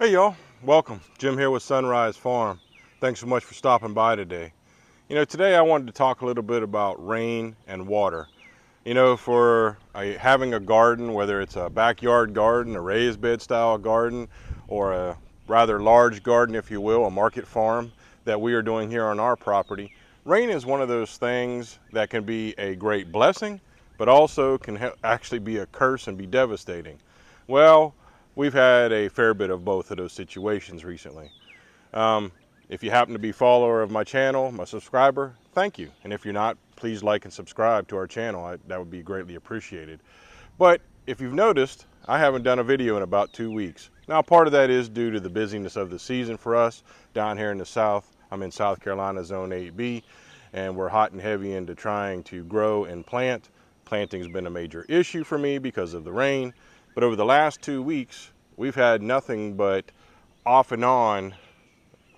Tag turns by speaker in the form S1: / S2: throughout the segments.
S1: Hey y'all, welcome. Jim here with Sunrise Farm. Thanks so much for stopping by today. Today I wanted to talk a little bit about rain and water. For having a garden, whether it's a backyard garden, a raised bed style garden, or a rather large garden, if you will, a market farm that we are doing here on our property, rain is one of those things that can be a great blessing, but also can actually be a curse and be devastating. Well, we've had a fair bit of both of those situations recently. If you happen to be a follower of my channel, my subscriber, thank you. And if you're not, please like and subscribe to our channel. That would be greatly appreciated. But if you've noticed, I haven't done a video in about 2 weeks. Now, part of that is due to the busyness of the season for us down here in the South. I'm in South Carolina, Zone 8B, and we're hot and heavy into trying to grow and plant. Planting's been a major issue for me because of the rain. But over the last 2 weeks, we've had nothing but off and on,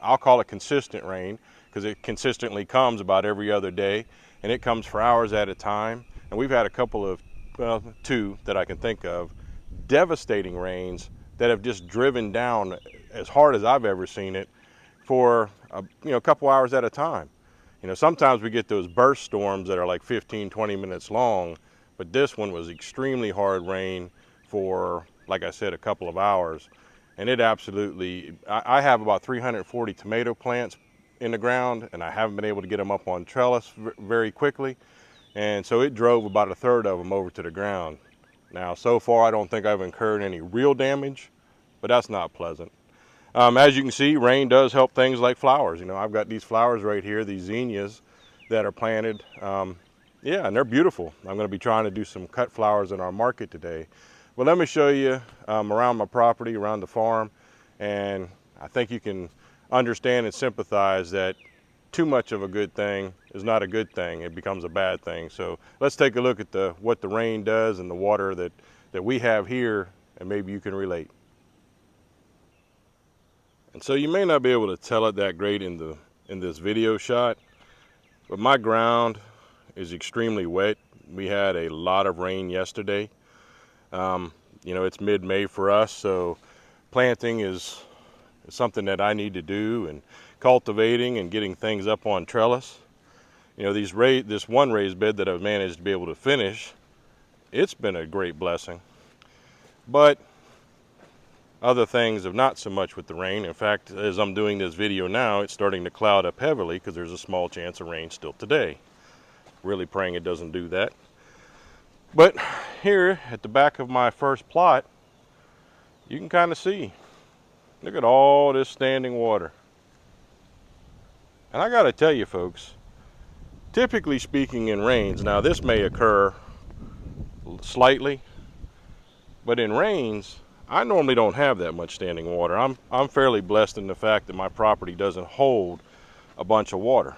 S1: I'll call it consistent rain, because it consistently comes about every other day, and it comes for hours at a time. And we've had a couple of, well, 2 that I can think of, devastating rains that have just driven down as hard as I've ever seen it for a couple hours at a time. Sometimes we get those burst storms that are like 15, 20 minutes long, but this one was extremely hard rain for, like I said, a couple of hours. And it absolutely, I have about 340 tomato plants in the ground, and I haven't been able to get them up on trellis very quickly. And so it drove about a third of them over to the ground. Now, so far, I don't think I've incurred any real damage, but that's not pleasant. As you can see, rain does help things like flowers. I've got these flowers right here, these zinnias that are planted. Yeah, and they're beautiful. I'm going to be trying to do some cut flowers in our market today. But let me show you around my property, around the farm, and I think you can understand and sympathize that too much of a good thing is not a good thing. It becomes a bad thing. So let's take a look at what the rain does and the water that we have here, and maybe you can relate. And so you may not be able to tell it that great in this video shot, but my ground is extremely wet. We had a lot of rain yesterday. It's mid-May for us, so planting is something that I need to do, and cultivating and getting things up on trellis. This one raised bed that I've managed to be able to finish, it's been a great blessing. But other things have not so much with the rain. In fact, as I'm doing this video now, it's starting to cloud up heavily because there's a small chance of rain still today. Really praying it doesn't do that. But here at the back of my first plot, you can kind of see, look at all this standing water. And I got to tell you folks, typically speaking in rains, now this may occur slightly, but in rains, I normally don't have that much standing water. I'm fairly blessed in the fact that my property doesn't hold a bunch of water.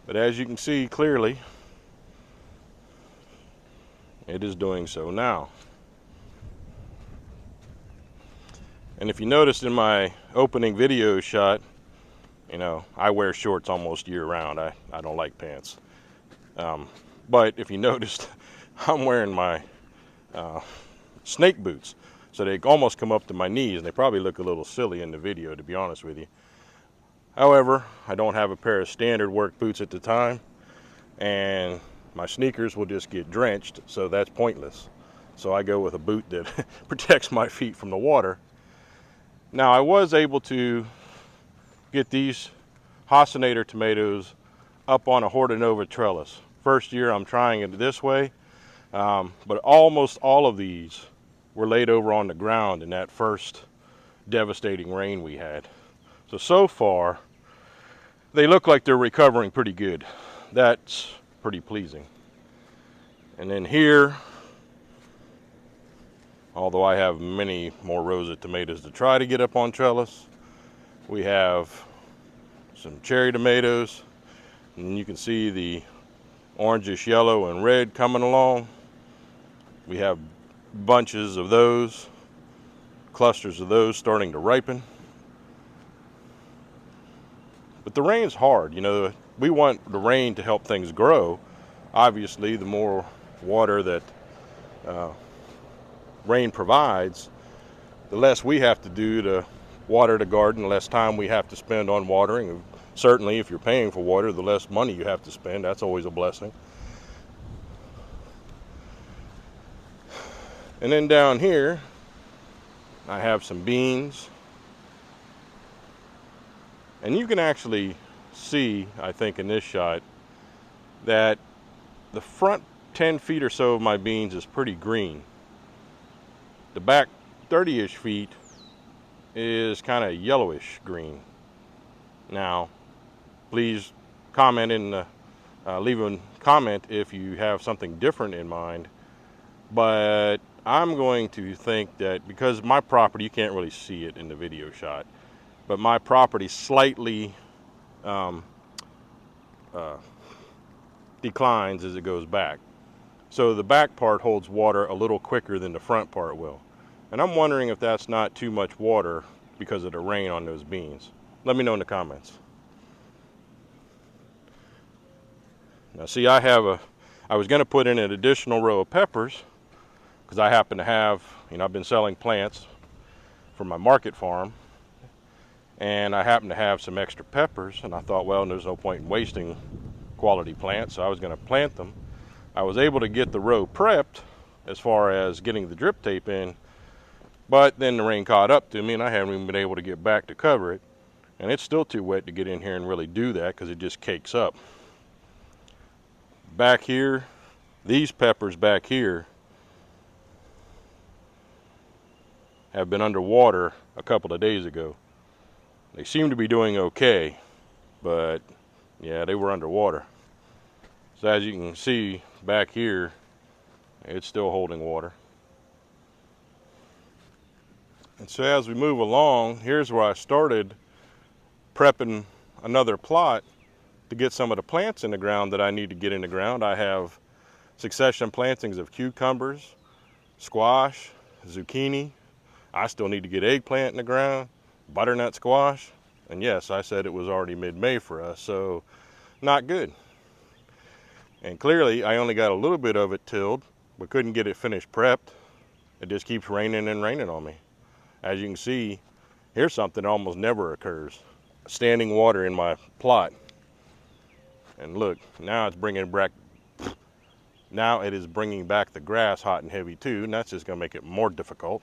S1: But as you can see clearly, it is doing so now. And if you noticed in my opening video shot, I wear shorts almost year round. I don't like pants. But if you noticed, I'm wearing my snake boots. So they almost come up to my knees, and they probably look a little silly in the video, to be honest with you. However, I don't have a pair of standard work boots at the time, and my sneakers will just get drenched, so that's pointless. So I go with a boot that protects my feet from the water. Now, I was able to get these Hosinator tomatoes up on a Hortanova trellis. First year I'm trying it this way, but almost all of these were laid over on the ground in that first devastating rain we had. So far, they look like they're recovering pretty good. That's pretty pleasing. And then here, although I have many more rows of tomatoes to try to get up on trellis, we have some cherry tomatoes, and you can see the orangish yellow and red coming along. We have bunches of those, clusters of those starting to ripen. But the rain's hard. We want the rain to help things grow. Obviously, the more water that rain provides, the less we have to do to water the garden, the less time we have to spend on watering. Certainly, if you're paying for water, the less money you have to spend. That's always a blessing. And then down here, I have some beans. And you can actually see, I think in this shot, that the front 10 feet or so of my beans is pretty green. The back 30-ish feet is kind of yellowish green. Now, please comment in the, leave a comment if you have something different in mind. But I'm going to think that because my property, you can't really see it in the video shot, but my property slightly declines as it goes back. So the back part holds water a little quicker than the front part will. And I'm wondering if that's not too much water because of the rain on those beans. Let me know in the comments. Now see, I was going to put in an additional row of peppers because I happen to have, I've been selling plants for my market farm, and I happen to have some extra peppers, and I thought, well, there's no point in wasting quality plants, so I was going to plant them. I was able to get the row prepped as far as getting the drip tape in, but then the rain caught up to me and I haven't even been able to get back to cover it, and it's still too wet to get in here and really do that because it just cakes up. Back here, these peppers back here have been underwater a couple of days ago. They seem to be doing okay, but yeah, they were underwater. So as you can see back here, it's still holding water. And so as we move along, here's where I started prepping another plot to get some of the plants in the ground that I need to get in the ground. I have succession plantings of cucumbers, squash, zucchini. I still need to get eggplant in the ground, butternut squash. And yes, I said it was already mid-May for us, so not good. And clearly, I only got a little bit of it tilled, but couldn't get it finished prepped. It just keeps raining and raining on me. As you can see, here's something that almost never occurs. Standing water in my plot. And look, now it's bringing back, now it is bringing back the grass hot and heavy too, and that's just gonna make it more difficult.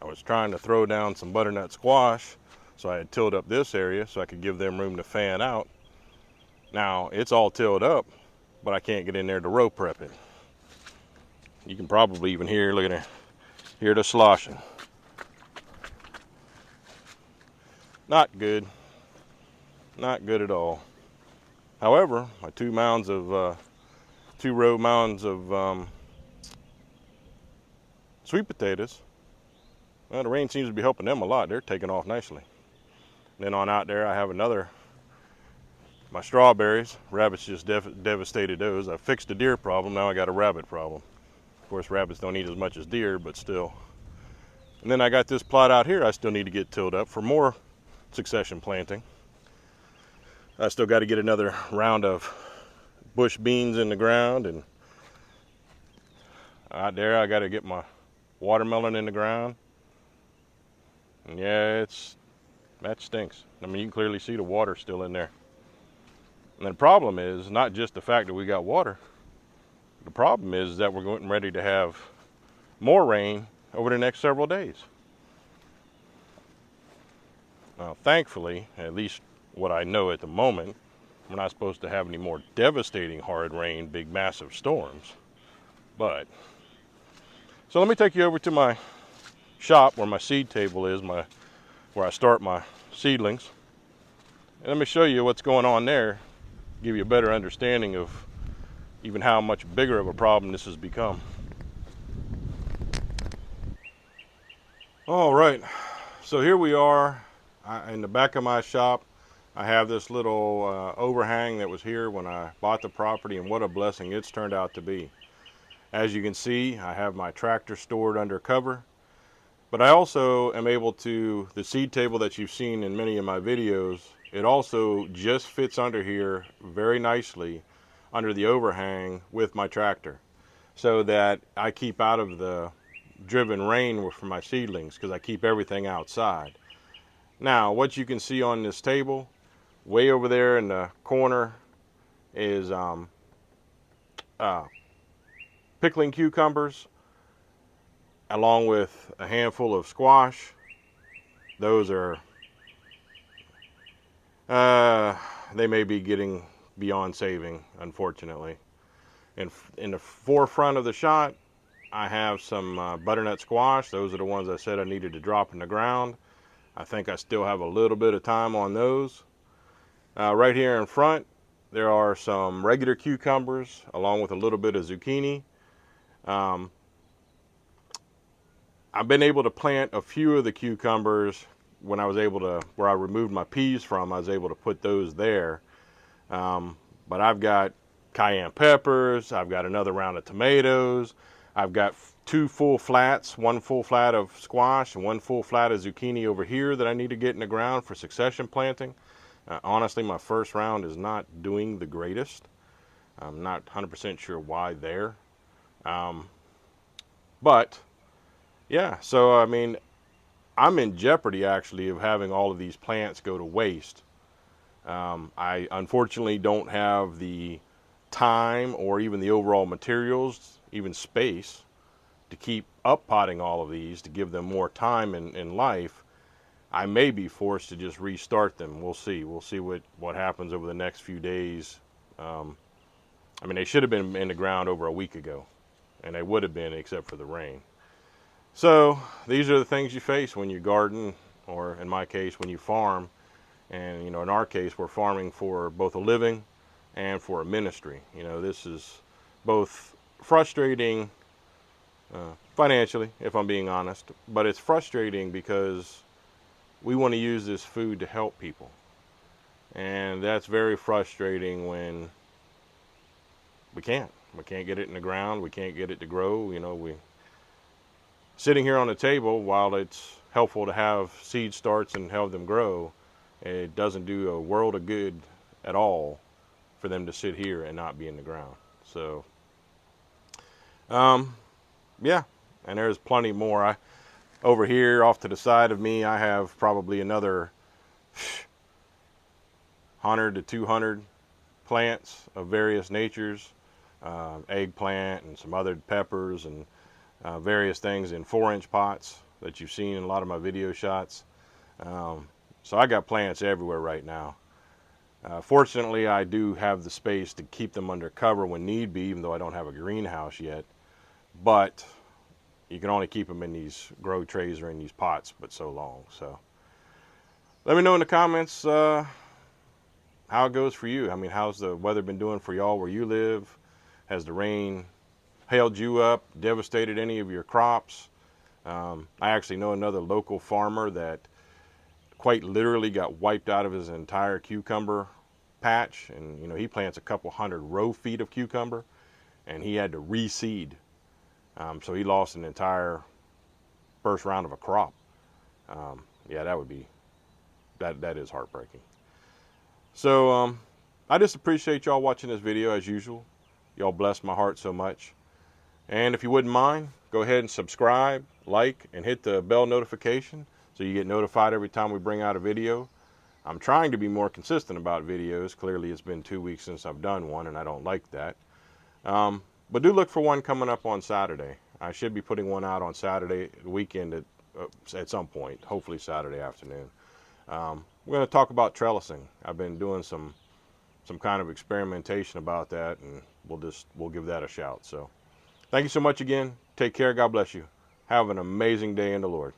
S1: I was trying to throw down some butternut squash, so I had tilled up this area so I could give them room to fan out. Now, it's all tilled up, but I can't get in there to row prep it. You can probably even hear, look at it, hear the sloshing. Not good. Not good at all. However, my two row mounds of sweet potatoes, well, the rain seems to be helping them a lot. They're taking off nicely. Then on out there, I have my strawberries. Rabbits just devastated those. I fixed the deer problem, now I got a rabbit problem. Of course, rabbits don't eat as much as deer, but still. And then I got this plot out here I still need to get tilled up for more succession planting. I still got to get another round of bush beans in the ground, and out there I got to get my watermelon in the ground. And yeah, that stinks. I mean, you can clearly see the water still in there. And the problem is not just the fact that we got water. The problem is that we're getting ready to have more rain over the next several days. Now, thankfully, at least what I know at the moment, we're not supposed to have any more devastating hard rain, big massive storms. But, so let me take you over to my shop where my seed table is, where I start my seedlings. And let me show you what's going on there, give you a better understanding of even how much bigger of a problem this has become. All right, so here we are in the back of my shop. I have this little overhang that was here when I bought the property, and what a blessing it's turned out to be. As you can see, I have my tractor stored under cover, but I also am able to, the seed table that you've seen in many of my videos, it also just fits under here very nicely under the overhang with my tractor so that I keep out of the driven rain for my seedlings, because I keep everything outside. Now, what you can see on this table, way over there in the corner, is pickling cucumbers, along with a handful of squash. Those are, they may be getting beyond saving, unfortunately. In the forefront of the shot, I have some butternut squash. Those are the ones I said I needed to drop in the ground. I think I still have a little bit of time on those. Right here in front, there are some regular cucumbers along with a little bit of zucchini. I've been able to plant a few of the cucumbers when I was able to, where I removed my peas from, I was able to put those there. But I've got cayenne peppers, I've got another round of tomatoes, I've got 2 full flats, 1 full flat of squash and 1 full flat of zucchini over here that I need to get in the ground for succession planting. Honestly, my first round is not doing the greatest. I'm not 100% sure why there. But yeah, so I mean, I'm in jeopardy actually of having all of these plants go to waste. I unfortunately don't have the time or even the overall materials, even space, to keep up potting all of these to give them more time in life. I may be forced to just restart them. We'll see. We'll see what happens over the next few days. I mean, they should have been in the ground over a week ago, and they would have been except for the rain. So these are the things you face when you garden, or in my case, when you farm. And, you know, in our case, we're farming for both a living and for a ministry. You know, this is both frustrating financially, if I'm being honest, but it's frustrating because we want to use this food to help people. And that's very frustrating when we can't. We can't get it in the ground. We can't get it to grow. You know, we sitting here on the table, while it's helpful to have seed starts and have them grow, it doesn't do a world of good at all for them to sit here and not be in the ground. So, yeah, and there's plenty more. Over here off to the side of me, I have probably another 100 to 200 plants of various natures, eggplant and some other peppers and various things in 4-inch pots that you've seen in a lot of my video shots. So I got plants everywhere right now. Fortunately, I do have the space to keep them under cover when need be, even though I don't have a greenhouse yet. But you can only keep them in these grow trays or in these pots but so long. So let me know in the comments how it goes for you. I mean, how's the weather been doing for y'all where you live? Has the rain hailed you up, devastated any of your crops? I actually know another local farmer that quite literally got wiped out of his entire cucumber patch. And, you know, he plants a couple hundred row feet of cucumber, and he had to reseed. So he lost an entire first round of a crop. Yeah, that would be, that is heartbreaking. So I just appreciate y'all watching this video as usual. Y'all bless my heart so much. And if you wouldn't mind, go ahead and subscribe, like, and hit the bell notification so you get notified every time we bring out a video. I'm trying to be more consistent about videos. Clearly it's been 2 weeks since I've done one, and I don't like that. But do look for one coming up on Saturday. I should be putting one out on Saturday weekend at some point, hopefully Saturday afternoon. We're going to talk about trellising. I've been doing some kind of experimentation about that, and we'll give that a shout. So thank you so much again. Take care. God bless you. Have an amazing day in the Lord.